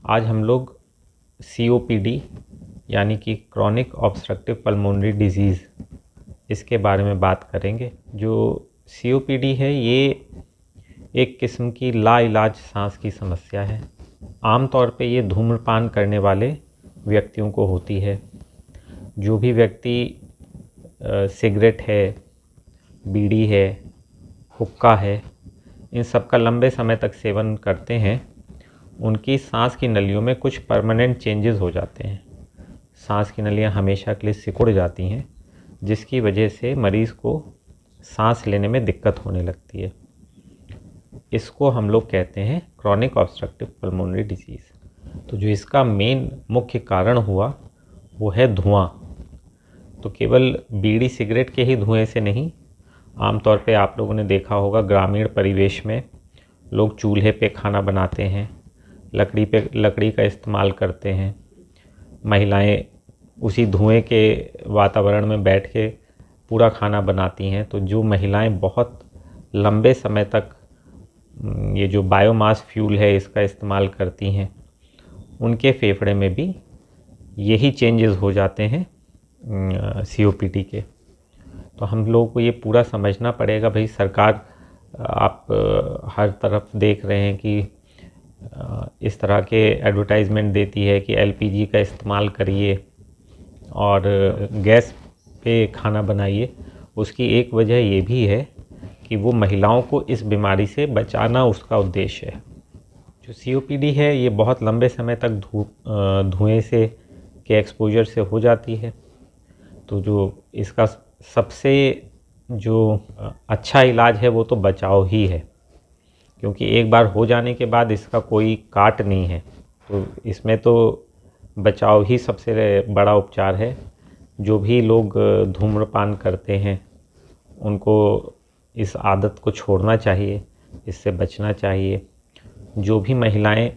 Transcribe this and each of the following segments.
आज हम लोग COPD यानी कि क्रॉनिक ऑब्स्ट्रक्टिव पल्मोनरी डिजीज़ इसके बारे में बात करेंगे। जो COPD है ये एक किस्म की लाइलाज सांस की समस्या है। आमतौर पे ये धूम्रपान करने वाले व्यक्तियों को होती है। जो भी व्यक्ति सिगरेट है, बीड़ी है, हुक्का है, इन सब का लंबे समय तक सेवन करते हैं, उनकी सांस की नलियों में कुछ परमानेंट चेंजेस हो जाते हैं। सांस की नलियां हमेशा के लिए सिकुड़ जाती हैं, जिसकी वजह से मरीज़ को सांस लेने में दिक्कत होने लगती है। इसको हम लोग कहते हैं क्रॉनिक ऑब्स्ट्रक्टिव पल्मोनरी डिजीज़। तो जो इसका मेन मुख्य कारण हुआ वो है धुआं। तो केवल बीड़ी सिगरेट के ही धुएं से नहीं, आमतौर पे आप लोगों ने देखा होगा ग्रामीण परिवेश में लोग चूल्हे पे खाना बनाते हैं, लकड़ी का इस्तेमाल करते हैं। महिलाएं उसी धुएं के वातावरण में बैठ के पूरा खाना बनाती हैं। तो जो महिलाएं बहुत लंबे समय तक ये जो बायोमास फ्यूल है इसका इस्तेमाल करती हैं, उनके फेफड़े में भी यही चेंजेस हो जाते हैं COPD के। तो हम लोगों को ये पूरा समझना पड़ेगा। भाई सरकार आप हर तरफ देख रहे हैं कि इस तरह के एडवर्टाइजमेंट देती है कि LPG का इस्तेमाल करिए और गैस पे खाना बनाइए। उसकी एक वजह ये भी है कि वो महिलाओं को इस बीमारी से बचाना उसका उद्देश्य है। जो COPD है ये बहुत लंबे समय तक धुएं से के एक्सपोजर से हो जाती है। तो जो इसका सबसे जो अच्छा इलाज है वो तो बचाव ही है, क्योंकि एक बार हो जाने के बाद इसका कोई काट नहीं है। तो इसमें तो बचाव ही सबसे बड़ा उपचार है। जो भी लोग धूम्रपान करते हैं उनको इस आदत को छोड़ना चाहिए, इससे बचना चाहिए। जो भी महिलाएं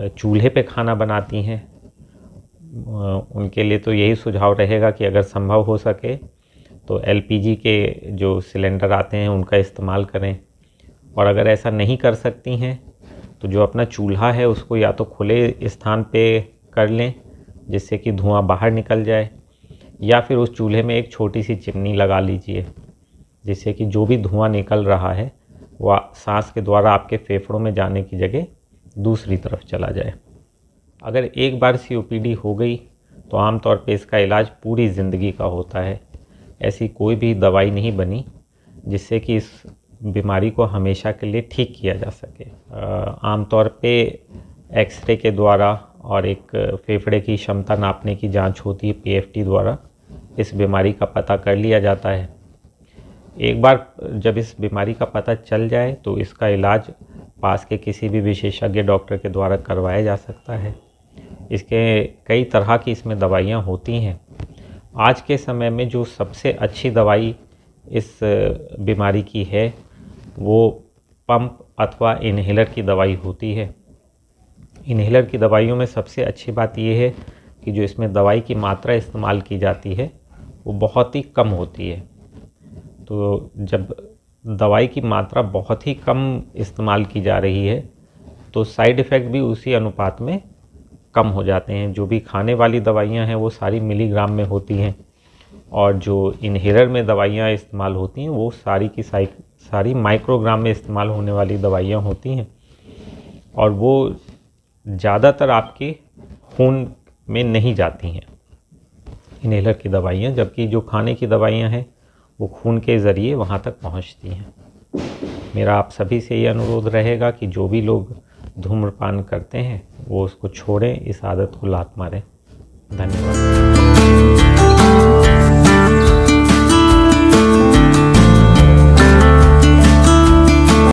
चूल्हे पे खाना बनाती हैं उनके लिए तो यही सुझाव रहेगा कि अगर संभव हो सके तो LPG के जो सिलेंडर आते हैं उनका इस्तेमाल करें। और अगर ऐसा नहीं कर सकती हैं तो जो अपना चूल्हा है उसको या तो खुले स्थान पे कर लें जिससे कि धुआं बाहर निकल जाए, या फिर उस चूल्हे में एक छोटी सी चिमनी लगा लीजिए जिससे कि जो भी धुआं निकल रहा है वह सांस के द्वारा आपके फेफड़ों में जाने की जगह दूसरी तरफ चला जाए। अगर एक बार COPD हो गई तो आमतौर पे इसका इलाज पूरी ज़िंदगी का होता है। ऐसी कोई भी दवाई नहीं बनी जिससे कि इस बीमारी को हमेशा के लिए ठीक किया जा सके। आमतौर पे एक्सरे के द्वारा और एक फेफड़े की क्षमता नापने की जांच होती है PFT द्वारा, इस बीमारी का पता कर लिया जाता है। एक बार जब इस बीमारी का पता चल जाए तो इसका इलाज पास के किसी भी विशेषज्ञ डॉक्टर के द्वारा करवाया जा सकता है। इसके कई तरह की इसमें दवाइयाँ होती हैं। आज के समय में जो सबसे अच्छी दवाई इस बीमारी की है वो पंप अथवा इन्हेलर की दवाई होती है। इन्हेलर की दवाइयों में सबसे अच्छी बात यह है कि जो इसमें दवाई की मात्रा इस्तेमाल की जाती है वो बहुत ही कम होती है। तो जब दवाई की मात्रा बहुत ही कम इस्तेमाल की जा रही है तो साइड इफ़ेक्ट भी उसी अनुपात में कम हो जाते हैं। जो भी खाने वाली दवाइयाँ हैं वो सारी मिलीग्राम में होती हैं, और जो इन्हेलर में दवाइयाँ इस्तेमाल होती हैं वो सारी की सारी माइक्रोग्राम में इस्तेमाल होने वाली दवाइयाँ होती हैं, और वो ज़्यादातर आपके खून में नहीं जाती हैं इन्हेलर की दवाइयाँ, जबकि जो खाने की दवाइयाँ हैं वो खून के ज़रिए वहाँ तक पहुँचती हैं। मेरा आप सभी से ये अनुरोध रहेगा कि जो भी लोग धूम्रपान करते हैं वो उसको छोड़ें, इस आदत को लात मारें। धन्यवाद।